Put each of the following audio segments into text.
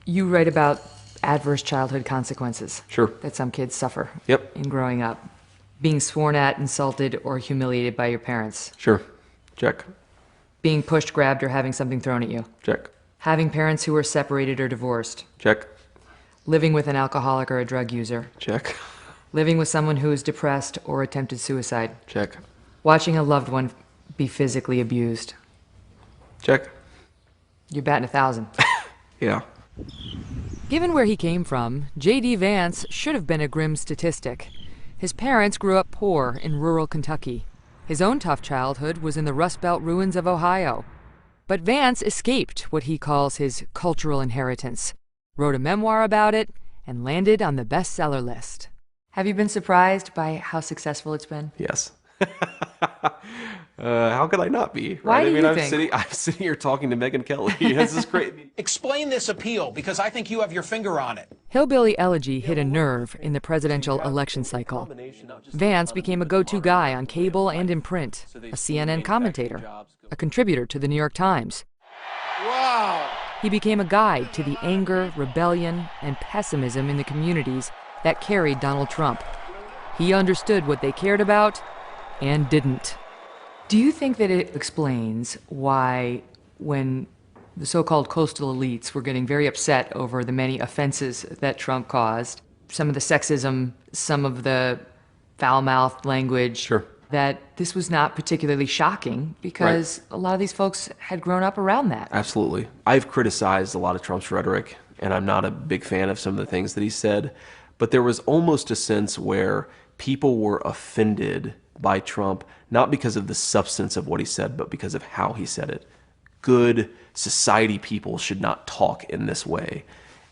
You write about adverse childhood consequences. Sure. That some kids suffer. Yep. In growing up. Being sworn at, insulted, or humiliated by your parents. Sure. Check. Being pushed, grabbed, or having something thrown at you. Check. Having parents who are separated or divorced. Check. Living with an alcoholic or a drug user. Check. Living with someone who is depressed or attempted suicide. Check. Watching a loved one be physically abused. Check. You're batting 1,000. Yeah. Given where he came from, J.D. Vance should have been a grim statistic. His parents grew up poor in rural Kentucky. His own tough childhood was in the Rust Belt ruins of Ohio. But Vance escaped what he calls his cultural inheritance, wrote a memoir about it, and landed on the bestseller list. Have you been surprised by how successful it's been? Yes. How could I not be? Right? Why do you I'm think? I'm sitting here talking to Megyn Kelly. This is great. Explain this appeal, because I think you have your finger on it. Hillbilly Elegy hit a nerve in the presidential election cycle. Vance became a go-to guy on cable and in print, a CNN commentator, a contributor to the New York Times. Wow. He became a guide to the anger, rebellion, and pessimism in the communities that carried Donald Trump. He understood what they cared about and didn't. Do you think that it explains why, when the so-called coastal elites were getting very upset over the many offenses that Trump caused, some of the sexism, some of the foul-mouthed language, Sure. that this was not particularly shocking because a lot of these folks had grown up around that? Absolutely. I've criticized a lot of Trump's rhetoric, and I'm not a big fan of some of the things that he said, but there was almost a sense where people were offended by Trump, not because of the substance of what he said, but because of how he said it. Good society people should not talk in this way.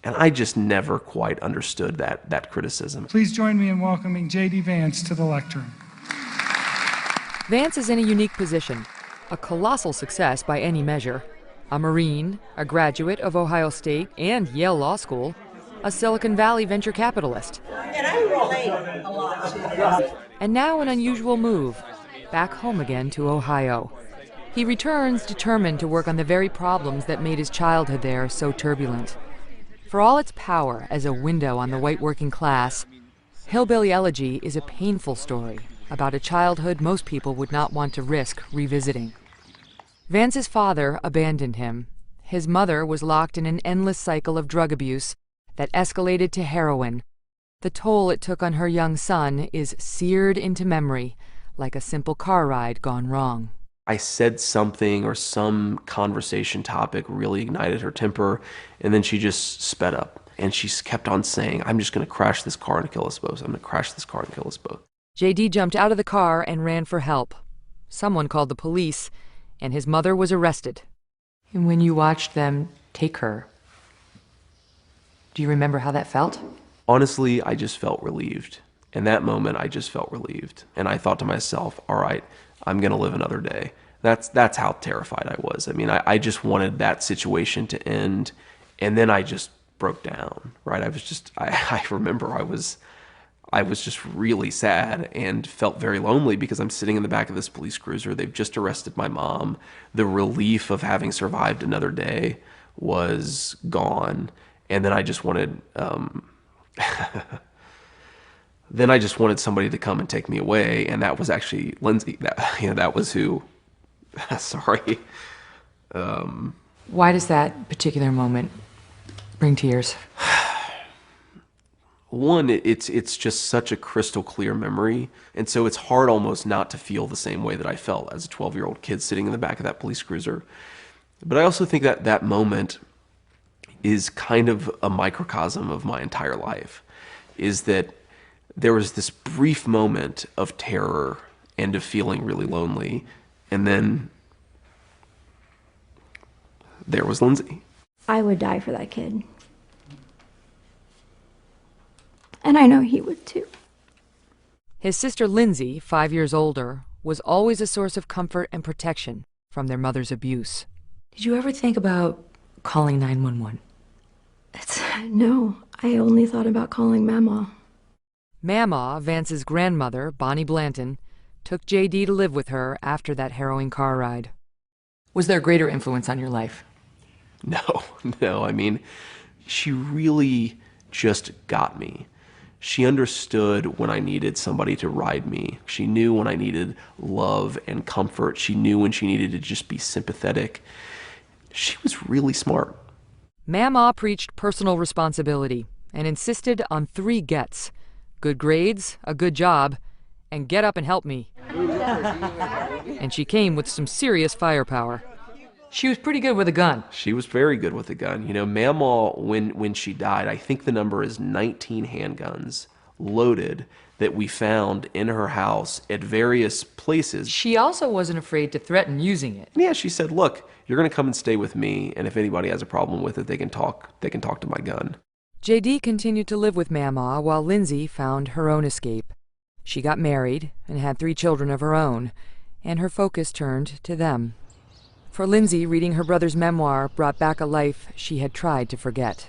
And I just never quite understood that criticism. Please join me in welcoming J.D. Vance to the lectern. Vance is in a unique position, a colossal success by any measure. A Marine, a graduate of Ohio State and Yale Law School, a Silicon Valley venture capitalist. And I relate a lot to And now an unusual move, back home again to Ohio. He returns determined to work on the very problems that made his childhood there so turbulent. For all its power as a window on the white working class, Hillbilly Elegy is a painful story about a childhood most people would not want to risk revisiting. Vance's father abandoned him. His mother was locked in an endless cycle of drug abuse that escalated to heroin. The toll it took on her young son is seared into memory, like a simple car ride gone wrong. I said something or some conversation topic really ignited her temper, and then she just sped up. And she kept on saying, I'm just going to crash this car and kill us both. I'm going to crash this car and kill us both. J.D. jumped out of the car and ran for help. Someone called the police, and his mother was arrested. And when you watched them take her, do you remember how that felt? Honestly, I just felt relieved. In that moment, I just felt relieved. And I thought to myself, all right, I'm going to live another day. That's how terrified I was. I mean, I just wanted that situation to end. And then I just broke down, right? I remember I was just really sad and felt very lonely because I'm sitting in the back of this police cruiser. They've just arrested my mom. The relief of having survived another day was gone. And then I just wanted, somebody to come and take me away. And that was actually Lindsay. That was who, sorry. Why does that particular moment bring tears? One, it's just such a crystal clear memory. And so it's hard almost not to feel the same way that I felt as a 12-year-old kid sitting in the back of that police cruiser. But I also think that that moment is kind of a microcosm of my entire life, is that there was this brief moment of terror and of feeling really lonely, and then there was Lindsay. I would die for that kid. And I know he would too. His sister Lindsay, 5 years older, was always a source of comfort and protection from their mother's abuse. Did you ever think about calling 911? No, I only thought about calling Mama. Mama, Vance's grandmother, Bonnie Blanton, took J.D. to live with her after that harrowing car ride. Was there a greater influence on your life? No. I mean, she really just got me. She understood when I needed somebody to ride me. She knew when I needed love and comfort. She knew when she needed to just be sympathetic. She was really smart. Mama preached personal responsibility and insisted on 3 gets: good grades, a good job, and get up and help me. And she came with some serious firepower. She was pretty good with a gun. She was very good with a gun. You know, Mama, when she died, I think the number is 19 handguns loaded that we found in her house at various places. She also wasn't afraid to threaten using it. Yeah, she said, look, you're going to come and stay with me, and if anybody has a problem with it, they can talk to my gun. J.D. continued to live with Mama while Lindsay found her own escape. She got married and had 3 children of her own, and her focus turned to them. For Lindsay, reading her brother's memoir brought back a life she had tried to forget.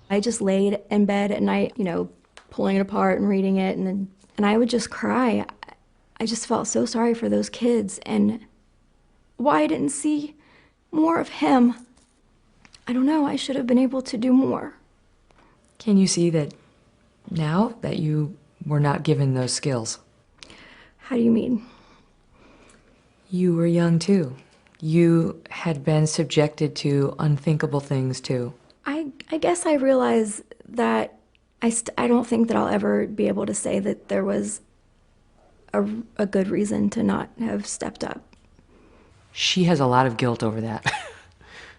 I just laid in bed at night, pulling it apart and reading it, and I would just cry. I just felt so sorry for those kids and why I didn't see more of him. I don't know, I should have been able to do more. Can you see that now that you were not given those skills? How do you mean? You were young too. You had been subjected to unthinkable things too. I guess I realize that I don't think that I'll ever be able to say that there was a good reason to not have stepped up. She has a lot of guilt over that.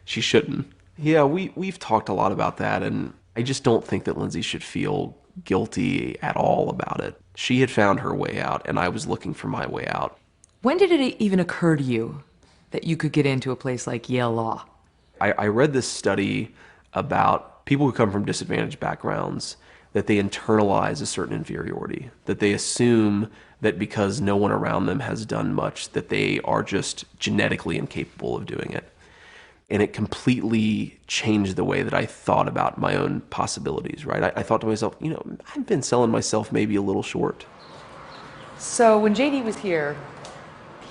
She shouldn't. Yeah, we've talked a lot about that, and I just don't think that Lindsay should feel guilty at all about it. She had found her way out, and I was looking for my way out. When did it even occur to you that you could get into a place like Yale Law? I read this study about people who come from disadvantaged backgrounds, that they internalize a certain inferiority, that they assume that because no one around them has done much, that they are just genetically incapable of doing it. And it completely changed the way that I thought about my own possibilities, right? I thought to myself, I've been selling myself maybe a little short. So when J.D. was here,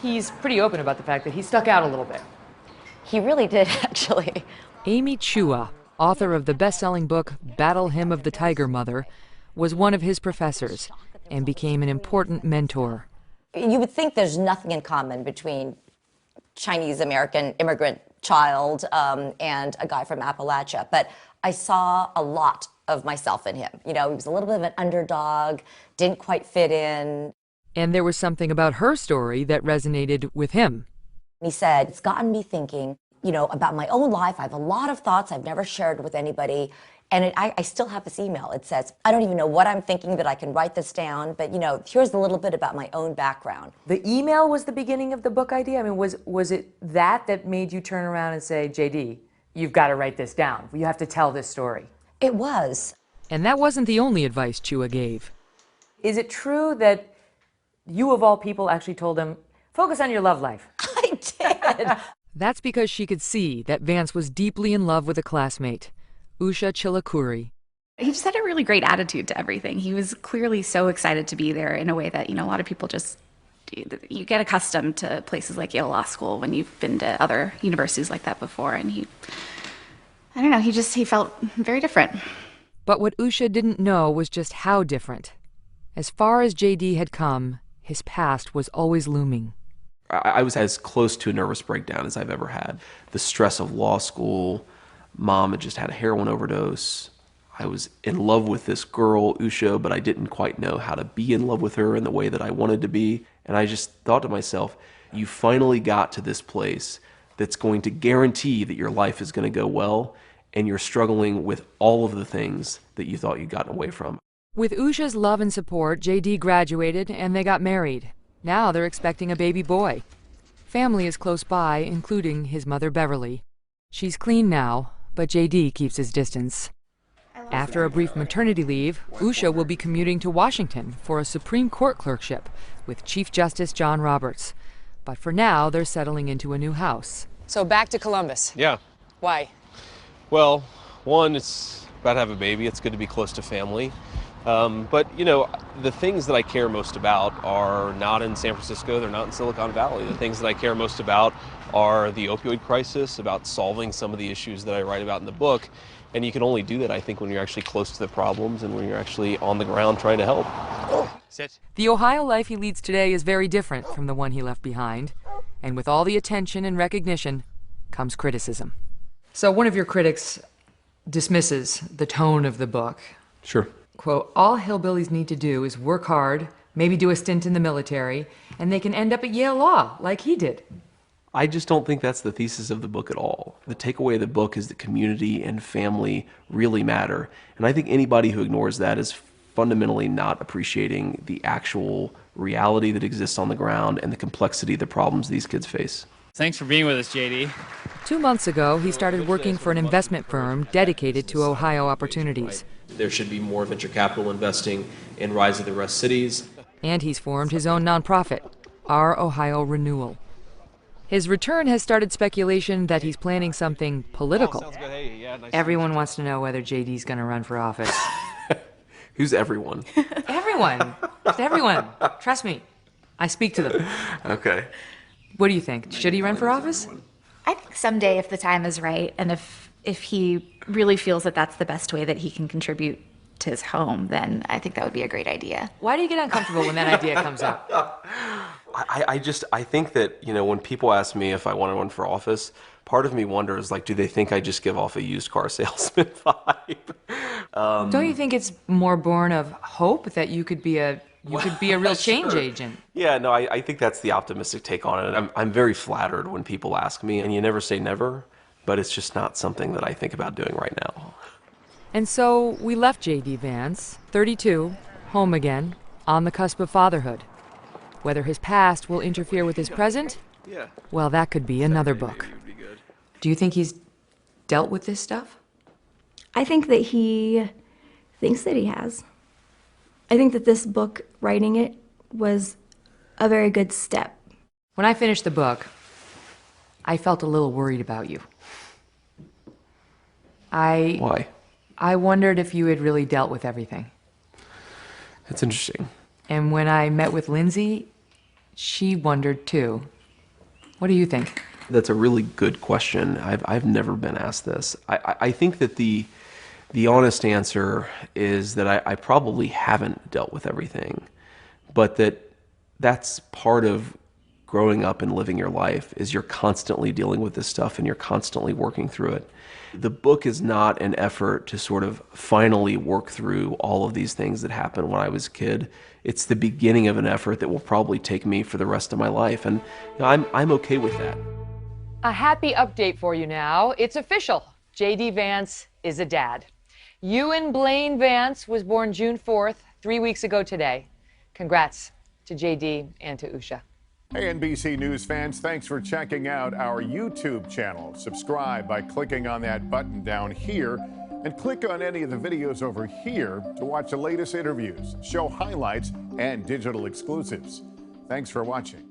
he's pretty open about the fact that he stuck out a little bit. He really did, actually. Amy Chua, author of the best-selling book Battle Hymn of the Tiger Mother, was one of his professors and became an important mentor. You would think there's nothing in common between Chinese-American immigrant child and a guy from Appalachia, but I saw a lot of myself in him. He was a little bit of an underdog, didn't quite fit in. And there was something about her story that resonated with him. He said, it's gotten me thinking, about my own life. I have a lot of thoughts I've never shared with anybody. And I still have this email. It says, I don't even know what I'm thinking, but I can write this down. But, here's a little bit about my own background. The email was the beginning of the book idea? I mean, was it that made you turn around and say, J.D., you've got to write this down. You have to tell this story. It was. And that wasn't the only advice Chua gave. Is it true that you, of all people, actually told him, focus on your love life? I did. That's because she could see that Vance was deeply in love with a classmate, Usha Chilakuri. He just had a really great attitude to everything. He was clearly so excited to be there in a way that, a lot of people just, you get accustomed to places like Yale Law School when you've been to other universities like that before. And he felt very different. But what Usha didn't know was just how different. As far as J.D. had come, his past was always looming. I was as close to a nervous breakdown as I've ever had. The stress of law school, Mom had just had a heroin overdose. I was in love with this girl, Usha, but I didn't quite know how to be in love with her in the way that I wanted to be. And I just thought to myself, you finally got to this place that's going to guarantee that your life is going to go well, and you're struggling with all of the things that you thought you'd gotten away from. With Usha's love and support, J.D. graduated and they got married. Now they're expecting a baby boy. Family is close by, including his mother Beverly. She's clean now, but J.D. keeps his distance. After a brief maternity leave, Usha will be commuting to Washington for a Supreme Court clerkship with Chief Justice John Roberts. But for now, they're settling into a new house. So back to Columbus. Yeah. Why? Well, one, it's about to have a baby. It's good to be close to family. But, you know, the things that I care most about are not in San Francisco, they're not in Silicon Valley. The things that I care most about are the opioid crisis, about solving some of the issues that I write about in the book. And you can only do that, I think, when you're actually close to the problems and when you're actually on the ground trying to help. Sit. The Ohio life he leads today is very different from the one he left behind. And with all the attention and recognition comes criticism. So one of your critics dismisses the tone of the book. Sure. Quote, all hillbillies need to do is work hard, maybe do a stint in the military, and they can end up at Yale Law, like he did. I just don't think that's the thesis of the book at all. The takeaway of the book is that community and family really matter. And I think anybody who ignores that is fundamentally not appreciating the actual reality that exists on the ground and the complexity of the problems these kids face. Thanks for being with us, J.D. 2 months ago, he started working for an investment firm dedicated to Ohio opportunities. There should be more venture capital investing in Rise of the Rest cities. And he's formed his own nonprofit, Our Ohio Renewal. His return has started speculation that he's planning something political. Oh, sounds good. Hey, yeah, nice. Everyone wants to know whether JD's going to run for office. Who's everyone? Everyone. Just everyone. Trust me. I speak to them. Okay. What do you think? Should he run for office? I think someday, if the time is right, and if he really feels that that's the best way that he can contribute to his home, then I think that would be a great idea. Why do you get uncomfortable when that idea comes up? I think that, you know, when people ask me if I want to run for office, part of me wonders, like, do they think I just give off a used car salesman vibe? Don't you think it's more born of hope that you could be a real change agent? Yeah, no, I think that's the optimistic take on it. I'm very flattered when people ask me, and you never say never, but it's just not something that I think about doing right now. And so we left J.D. Vance, 32, home again, on the cusp of fatherhood. Whether his past will interfere with his present, well, that could be another book. Do you think he's dealt with this stuff? I think that he thinks that he has. I think that this book, writing it, was a very good step. When I finished the book, I felt a little worried about you. Why? I wondered if you had really dealt with everything. That's interesting. And when I met with Lindsay, she wondered too. What do you think? That's a really good question. I've never been asked this. I think that the honest answer is that I probably haven't dealt with everything, but that's part of growing up and living your life, is you're constantly dealing with this stuff and you're constantly working through it. The book is not an effort to sort of finally work through all of these things that happened when I was a kid. It's the beginning of an effort that will probably take me for the rest of my life, and you know, I'm okay with that. A happy update for you now. It's official. J.D. Vance is a dad. Ewan Blaine Vance was born June 4th, 3 weeks ago today. Congrats to J.D. and to Usha. Hey, NBC News fans, thanks for checking out our YouTube channel. Subscribe by clicking on that button down here and click on any of the videos over here to watch the latest interviews, show highlights, and digital exclusives. Thanks for watching.